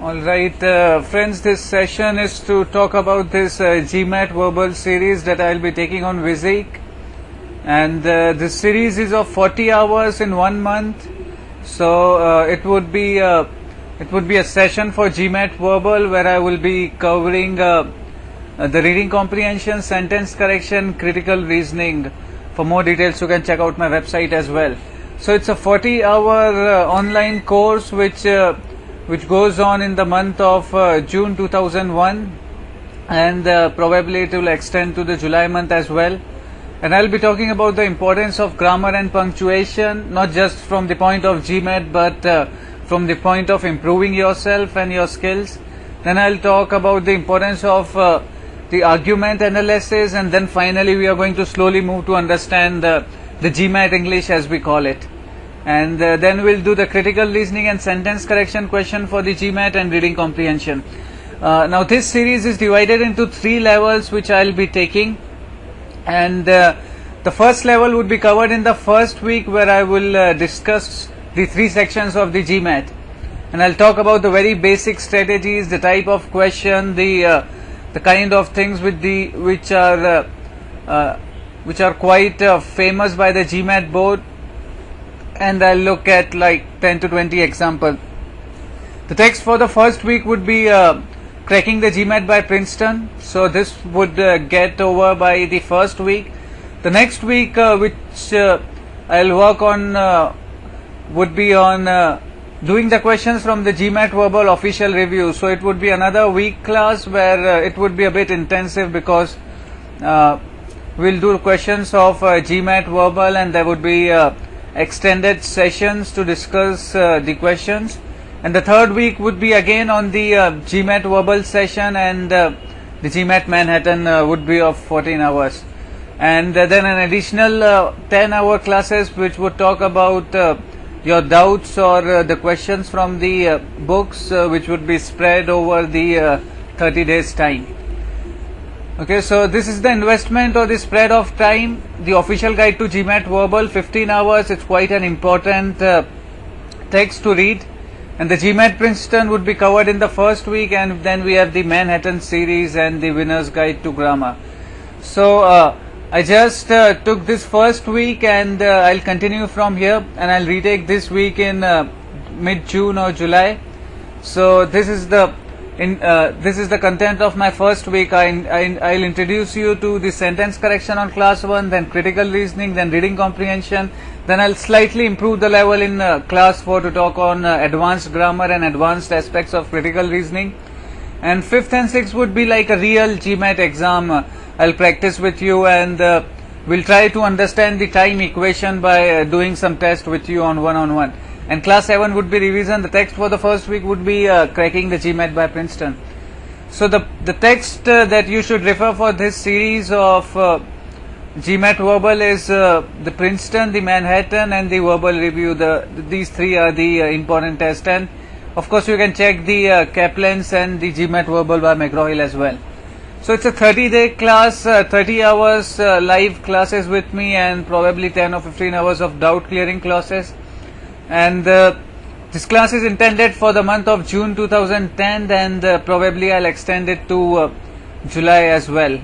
Alright, friends, this session is to talk about this GMAT Verbal series that I will be taking on Physics. And this series is of 40 hours in 1 month. So it would be a session for GMAT Verbal where I will be covering the reading comprehension, sentence correction, critical reasoning. For more details, you can check out my website as well. So it's a 40-hour online course which goes on in the month of June 2001, and probably it will extend to the July month as well. And I'll be talking about the importance of grammar and punctuation, not just from the point of GMAT, but from the point of improving yourself and your skills. Then I'll talk about the importance of the argument analysis, and then finally we are going to slowly move to understand the GMAT English, as we call it. And then we'll do the critical listening and sentence correction question for the GMAT and reading comprehension. Now this series is divided into 3 levels which I'll be taking, and the first level would be covered in the first week, where I will discuss the 3 sections of the GMAT, and I'll talk about the very basic strategies, the type of question, the kind of things which are quite famous by the GMAT board. And I'll look at like 10 to 20 examples. The text for the first week would be cracking the GMAT by Princeton. So this would get over by the first week. The next week, which I'll work on, would be on doing the questions from the GMAT Verbal official review. So it would be another week class where it would be a bit intensive, because we'll do questions of GMAT Verbal, and there would be extended sessions to discuss the questions. And the third week would be again on the GMAT Verbal session, and the GMAT Manhattan would be of 14 hours. And then an additional 10-hour classes which would talk about your doubts or the questions from the books, which would be spread over the 30 days time. Okay, so this is the investment or the spread of time. The official guide to GMAT Verbal, 15 hours. It's quite an important text to read. And the GMAT Princeton would be covered in the first week, and then we have the Manhattan series and the winner's guide to grammar. So I just took this first week, and I'll continue from here, and I'll retake this week in mid-June or July. So this is the content of my first week. I'll introduce you to the sentence correction on class 1, then critical reasoning, then reading comprehension. Then I'll slightly improve the level in class 4 to talk on advanced grammar and advanced aspects of critical reasoning. And 5th and 6th would be like a real GMAT exam. I'll practice with you, and we'll try to understand the time equation by doing some test with you on one-on-one. And class 7 would be revision. The text for the first week would be cracking the GMAT by Princeton. So the text that you should refer for this series of GMAT Verbal is the Princeton, the Manhattan, and the Verbal Review. These 3 are the important tests. And of course you can check the Kaplan's and the GMAT Verbal by McGraw-Hill as well. So it's a 30-day class, 30 hours live classes with me, and probably 10 or 15 hours of doubt clearing classes. And this class is intended for the month of June 2010, and probably I'll extend it to July as well.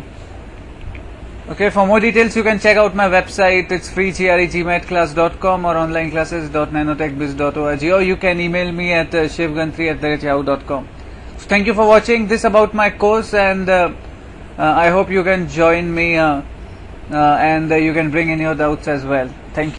Okay, for more details you can check out my website. It's free, gmatclass.com, or onlineclasses.nanotechbiz.org, or you can email me at shivgan3@yahoo.com. So thank you for watching this about my course, and I hope you can join me and you can bring in your doubts as well.